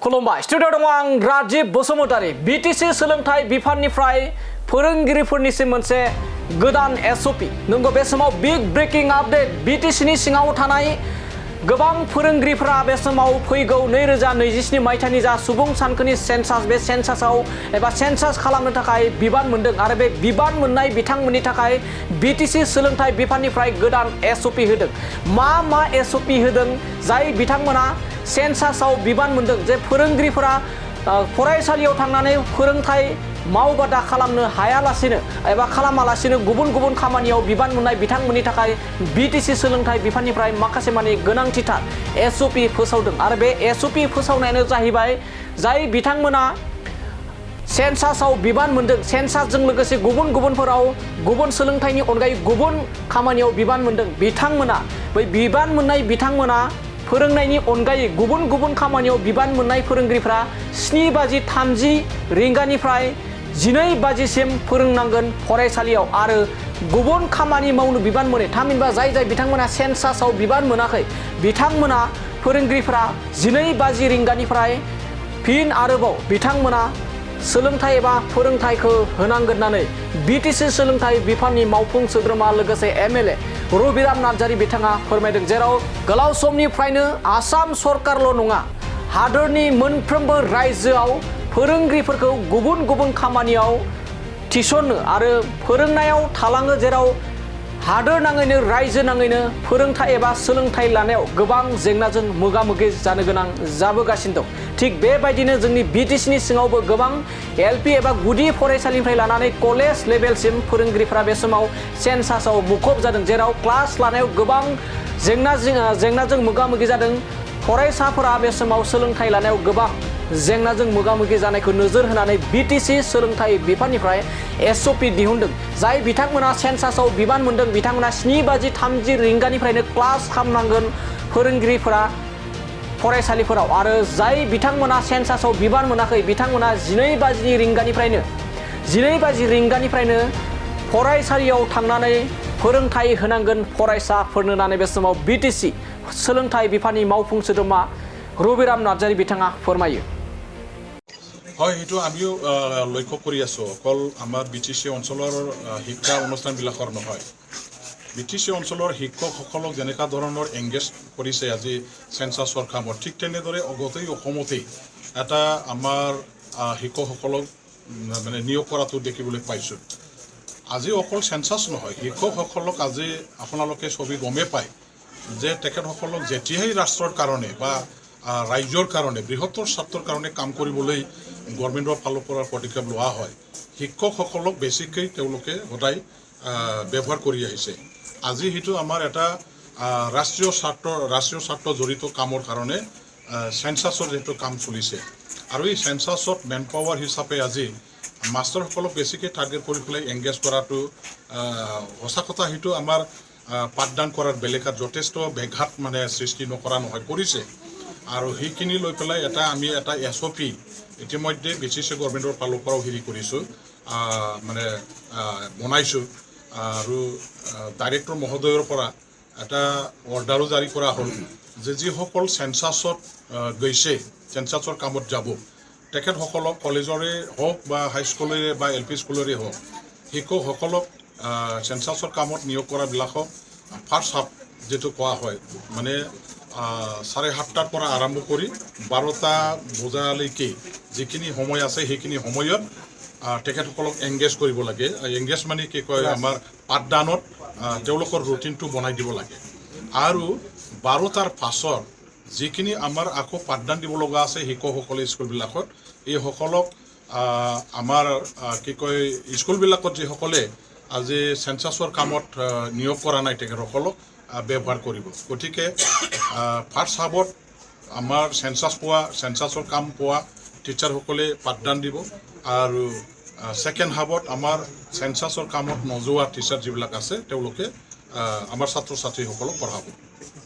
खुलुमबाय स्टुडिअ दङ आं राजिब बसुमतारी बिटिसि सोलोंथाइ बिफाननिफ्राय फोरोंगिरिफोरनिसिम मोनसे गोदान एसओपि नंगौ बे समाव बिग ब्रेकिं आपडेट बिटिसिनि सिङाव थानाय गोबां फोरोंगिरिफोरा बे समाव फैगौ 2027 मायथाइनि जा सुबुं सानखोनि सेन्सास बे सेन्सासाव एबा सेन्सास खालामनो थाखाय बिबान मोनदों आरो बे बिबान मोननाय बिथांमोननि थाखाय बिटिसि सोलोंथाइ बिफाननिफ्राय गोदान एसओपि होदों मा एसओपि होदों जाय बिथांमोना सेन्सासाव बिबान मोनदों जे फोरोंगिरिफोरा फरायसालियाव थांनानै फोरोंथाइ मावबादा खालामनो हायालासिनो एबा खालामालासिनो गुबुन खामानियाव बिबान मोननाय बिथांमोननि थाखाय बिटिसि सोलोंथाइ बिफाननिफ्राय माखासे माने गोनांथिथार एसओपि फोसावदों आरो बे एसओपि फोसावनायानो जाहैबाय जाय बिथांमोना सेन्सासाव बिबान मोनदों सेन्सासजों लोगोसे गुबुनफोराव गुबुन सोलोंथाइनि अनगायै गुबुन खामानियाव बिबान मोनदों बिथांमोना बै बिबान मोननाय बिथांमोना फोरोंनायनि अनगायै गुबुन खामानियाव बिबान मोननाय फोरोंगिरिफ्रा 7:30 रिंगानिफ्राय 12 बाजिसिम फोरोंनांगोन फरायसालियाव आरो गुबुन खामानि मावनो बिबान मोनो थामहिनबा जाय बिथांमोना सेन्सासाव बिबान मोनाखै बिथांमोना फोरोंगिरिफ्रा 12 बाजि रिंगानिफ्राय फिन आरोबाव बिथांमोना सोलोंथाइ एबा फोरोंथाइखौ होनांगोन होननानै बिटिसि सोलोंथाइ बिफाननि मावफुं सोद्रोमा लोगोसे एमएलए रबिराम नार्जारी बिथाङा फोरमायदों जेराव गोलाव समनिफ्रायनो आसाम सरकारल' नङा हादरनि मोनफ्रोमबो रायजोआव फोरोंगिरिफोरखौ गुबुन खामानियाव थिसननो आरो फोरोंनायाव थालाङो जेराव हादर नाङैनो रायजो नाङैनो फोरोंथाइ एबा सोलोंथाइ लानायाव गोबां जेंनाजों मोगा-मोगि जानो गोनां जाबोगासिनो दं थिग बेबायदिनो जोंनि बिटिसिनि सिङावबो गोबां एलपि एबा गुदि फरायसालिनिफ्राय लानानै कलेज लेभेलसिम फोरोंगिरिफोरा बे समाव सेन्सासाव मुखुब जादों जेराव क्लास लानायाव गोबां जेंनाजों मोगा-मोगि जादों फरायसाफोरा बे समाव सोलोंथाइ लानायाव गोबां जेंनाजों मोगा-मोगि जानायखौ नोजोर होनानै बिटिसि सोलोंथाइ बिफाननिफ्राय एसओपि दिहुनदों जाय बिथांमोना सेन्सासाव बिबान मोनदों बिथांमोना 7:30 रिंगानिफ्रायनो क्लास खालामनांगोन फोरोंगिरिफोरा फरायसालिफोराव आरो जाय बिथांमोना सेन्सासाव बिबान मोनाखै बिथांमोना 12 बाजि रिंगानिफ्रायनो फरायसालियाव थांनानै फोरोंथाइ होनांगोन फरायसाफोरनो होननानै बे समाव बिटिसि सोलोंथाइ बिफाननि मावफुं सोद्रोमा रबिराम नार्जारी बिथाङा फोरमायो হয় এইটো আমিও লক্ষ্য কৰি আছোঁ অকল আমাৰ বিটিসি অঞ্চলৰ শিক্ষা অনুষ্ঠানবিলাকৰ নহয় বিটিসি অঞ্চলৰ শিক্ষকসকলক যেনেকুৱা ধৰণৰ এংগেজ কৰিছে আজি সেন্সাছৰ কামত ঠিক তেনেদৰে গোটেই অসমতেই এটা আমাৰ শিক্ষকসকলক মানে নিয়োগ কৰাটো দেখিবলৈ পাইছোঁ আজি অকল সেন্সাছ নহয় শিক্ষকসকলক আজি আপোনালোকে ছবি গমে পায় যে তেখেতসকলক যেতিয়াই ৰাষ্ট্ৰৰ কাৰণে বা ৰাজ্যৰ কাৰণে বৃহত্তৰ স্বাৰ্থৰ কাৰণে কাম কৰিবলৈ গভৰ্ণমেণ্টৰ ফালৰ পৰা পদক্ষেপ লোৱা হয় শিক্ষকসকলক বেছিকৈ তেওঁলোকে সদায় ব্যৱহাৰ কৰি আহিছে আজি সেইটো আমাৰ এটা ৰাষ্ট্ৰীয় স্বাৰ্থ জড়িত কামৰ কাৰণে সেন্সাছৰ যিটো কাম চলিছে আৰু এই সেন্সাছত মেন পাৱাৰ হিচাপে আজি মাষ্টাৰসকলক বেছিকৈ টাৰ্গেট কৰি পেলাই এংগেজ কৰাটো সঁচা কথা সেইটো আমাৰ পাঠদান কৰাৰ বেলেগত যথেষ্ট ব্যাঘাত মানে সৃষ্টি নকৰা নহয় কৰিছে আৰু সেইখিনি লৈ পেলাই আমি এটা এসঅপি ইতিমধ্যে বিটিসি গভৰ্ণমেণ্টৰ ফালৰ পৰাও হেৰি কৰিছোঁ মানে বনাইছোঁ আৰু ডাইৰেক্টৰ মহোদয়ৰ পৰা এটা অৰ্ডাৰো জাৰি কৰা হ'ল যে যিসকল সেন্সাছত গৈছে সেন্সাছৰ কামত যাব তেখেতসকলক কলেজৰে হওক বা হাইস্কুলৰে বা এলপি স্কুলৰে হওক শিক্ষকসকলক সেন্সাছৰ কামত নিয়োগ কৰাবিলাকক ফাৰ্ষ্ট হাফ যেটো কোৱা হয় মানে 7:30 পৰা আৰম্ভ কৰি 12টা বজালৈকে যিখিনি সময় আছে সেইখিনি সময়ত তেখেতসকলক এংগেজ কৰিব লাগে এংগেজ মানে কি কয় আমাৰ পাঠদানত তেওঁলোকৰ ৰুটিনটো বনাই দিব লাগে আৰু 12টাৰ পাছত যিখিনি আমাৰ আকৌ পাঠদান দিব লগা আছে শিক্ষকসকলে স্কুলবিলাকত এই সকলক আমাৰ কি কয় স্কুলবিলাকত যিসকলে আজি সেন্সাছৰ কামত নিয়োগ কৰা নাই তেখেতসকলক ব্যৱহাৰ কৰিব গতিকে ফাৰ্ষ্ট হাবত আমাৰ সেন্সাছৰ কাম পোৱা টিচাৰসকলে পাঠদান দিব আৰু সেকেন্ড হাবত আমাৰ সেন্সাছৰ কামত নযোৱা টিচাৰ যিবিলাক আছে তেওঁলোকে আমাৰ ছাত্ৰ ছাত্ৰীসকলক পঢ়াব